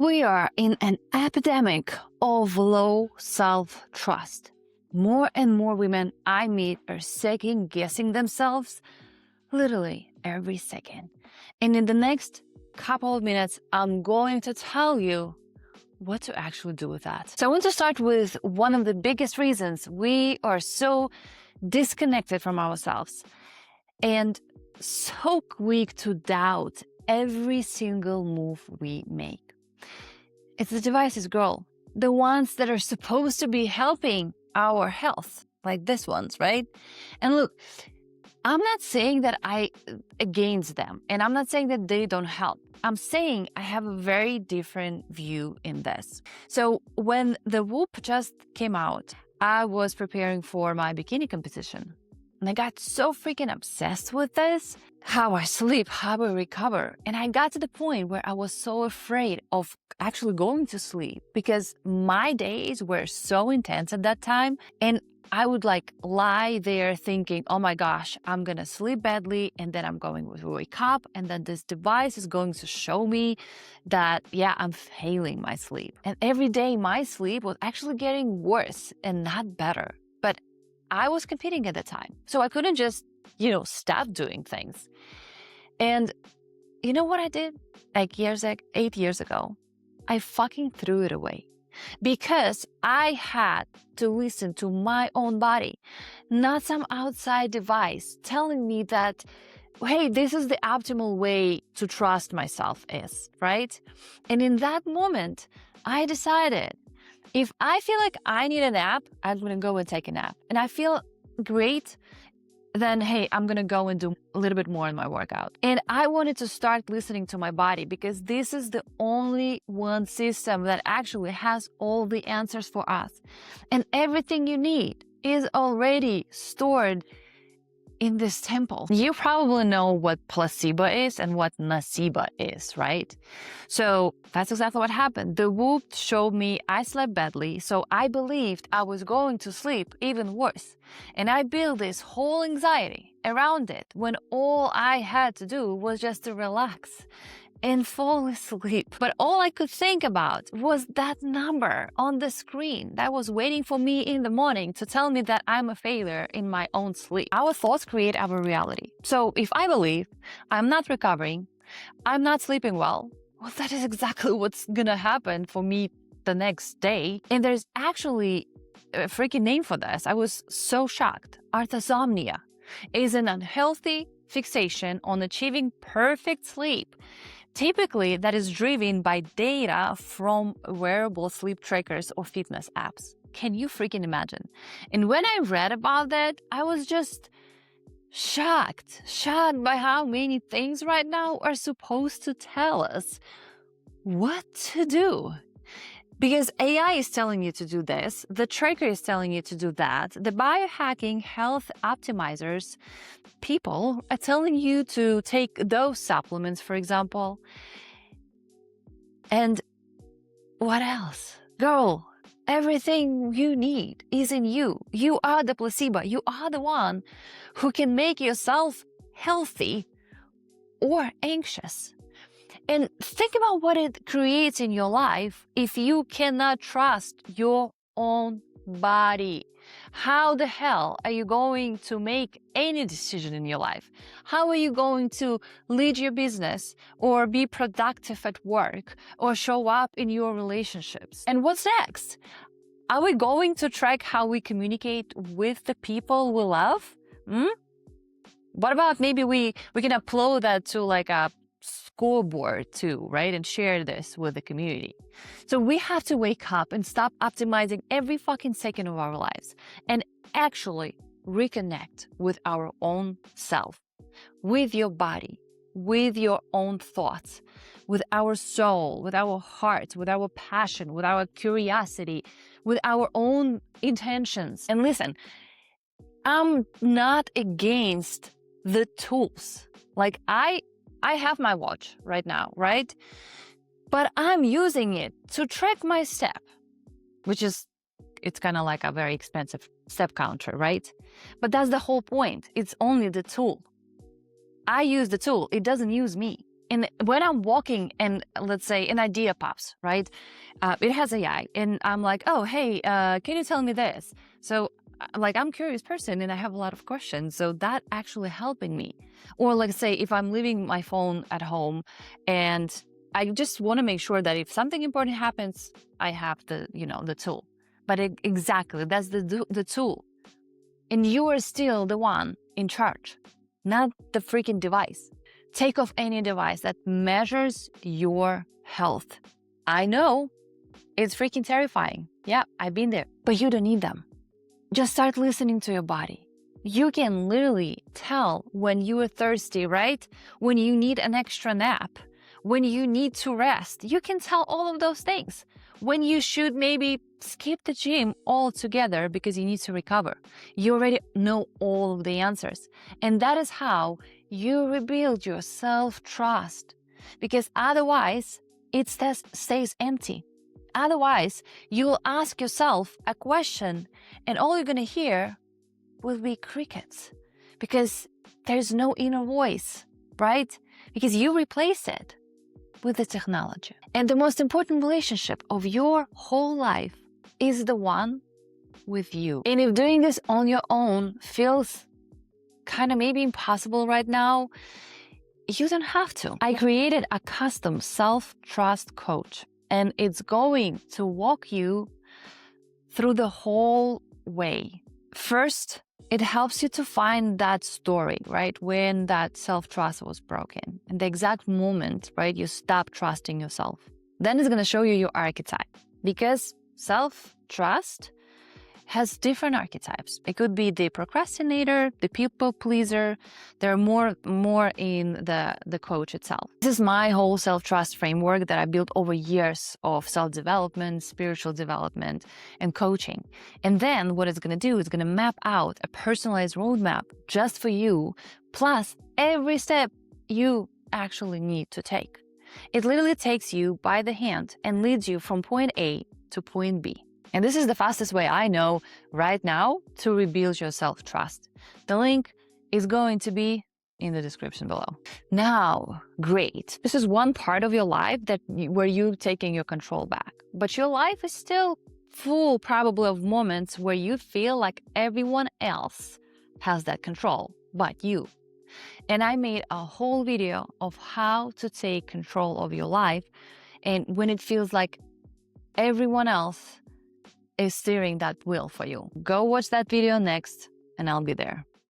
We are in an epidemic of low self-trust. More and more women I meet are second-guessing themselves literally every second. And in the next couple of minutes, I'm going to tell you what to actually do with that. So I want to start with one of the biggest reasons we are so disconnected from ourselves and so quick to doubt every single move we make. It's the devices, girl. The ones that are supposed to be helping our health, like this ones, right? And look, I'm not saying that I against them, and I'm not saying that they don't help. I'm saying I have a very different view in this. So when the Whoop just came out, I was preparing for my bikini competition. And I got so freaking obsessed with this, how I sleep, how I recover. And I got to the point where I was so afraid of actually going to sleep because my days were so intense at that time. And I would lie there thinking, oh my gosh, I'm going to sleep badly. And then I'm going to wake up. And then this device is going to show me that, yeah, I'm failing my sleep. And every day my sleep was actually getting worse and not better. But I was competing at the time. So I couldn't just, stop doing things. And you know what I did? 8 years ago, I fucking threw it away because I had to listen to my own body, not some outside device telling me that, hey, this is the optimal way to trust myself is, right? And in that moment, I decided if I feel like I need a nap, I'm going to go and take a nap. And I feel great, then, hey, I'm going to go and do a little bit more in my workout. And I wanted to start listening to my body because this is the only one system that actually has all the answers for us. And everything you need is already stored in this temple. You probably know what placebo is and what nocebo is, right? So that's exactly what happened. The Whoop showed me I slept badly, so I believed I was going to sleep even worse. And I built this whole anxiety around it when all I had to do was just to relax and fall asleep. But all I could think about was that number on the screen that was waiting for me in the morning to tell me that I'm a failure in my own sleep. Our thoughts create our reality. So if I believe I'm not recovering, I'm not sleeping well, that is exactly what's gonna happen for me the next day. And there's actually a freaking name for this. I was so shocked. Arthosomnia is an unhealthy fixation on achieving perfect sleep. Typically, that is driven by data from wearable sleep trackers or fitness apps. Can you freaking imagine? And when I read about that, I was just shocked by how many things right now are supposed to tell us what to do. Because AI is telling you to do this, the tracker is telling you to do that, the biohacking health optimizers people are telling you to take those supplements, for example. And what else? Girl, everything you need is in you. You are the placebo. You are the one who can make yourself healthy or anxious. And think about what it creates in your life if you cannot trust your own body. How the hell are you going to make any decision in your life? How are you going to lead your business or be productive at work or show up in your relationships? And what's next? Are we going to track how we communicate with the people we love? What about maybe we can upload that to a scoreboard too, right? And share this with the community. So we have to wake up and stop optimizing every fucking second of our lives and actually reconnect with our own self, with your body, with your own thoughts, with our soul, with our heart, with our passion, with our curiosity, with our own intentions. And listen, I'm not against the tools. I have my watch right now, right? But I'm using it to track my step, which is, it's kind of like a very expensive step counter, right? But that's the whole point. It's only the tool. I use the tool. It doesn't use me. And when I'm walking and let's say an idea pops, right? It has AI and I'm like, oh, hey, can you tell me this? So like I'm a curious person and I have a lot of questions. So that actually helping me. Or like say, if I'm leaving my phone at home and I just want to make sure that if something important happens, I have the, the tool. But exactly, that's the tool. And you are still the one in charge, not the freaking device. Take off any device that measures your health. I know, it's freaking terrifying. Yeah, I've been there, but you don't need them. Just start listening to your body. You can literally tell when you are thirsty, right? When you need an extra nap, when you need to rest. You can tell all of those things. When you should maybe skip the gym altogether because you need to recover. You already know all of the answers. And that is how you rebuild your self-trust. Because otherwise, it stays empty. Otherwise, you'll ask yourself a question and all you're going to hear will be crickets because there's no inner voice, right? Because you replace it with the technology. And the most important relationship of your whole life is the one with you. And if doing this on your own feels kind of maybe impossible right now, you don't have to. I created a custom self-trust coach, and it's going to walk you through the whole way. First, it helps you to find that story, right? When that self-trust was broken and the exact moment, right? You stop trusting yourself. Then it's going to show you your archetype because self-trust has different archetypes. It could be the procrastinator, the people pleaser. There are more in the coach itself. This is my whole self-trust framework that I built over years of self-development, spiritual development, and coaching. And then what it's going to do is going to map out a personalized roadmap just for you, plus every step you actually need to take. It literally takes you by the hand and leads you from point A to point B. And this is the fastest way I know right now to rebuild your self-trust. The link is going to be in the description below. Now, great. This is one part of your life where you're taking your control back. But your life is still full probably of moments where you feel like everyone else has that control, but you. And I made a whole video of how to take control of your life and when it feels like everyone else is steering that wheel for you. Go watch that video next and I'll be there.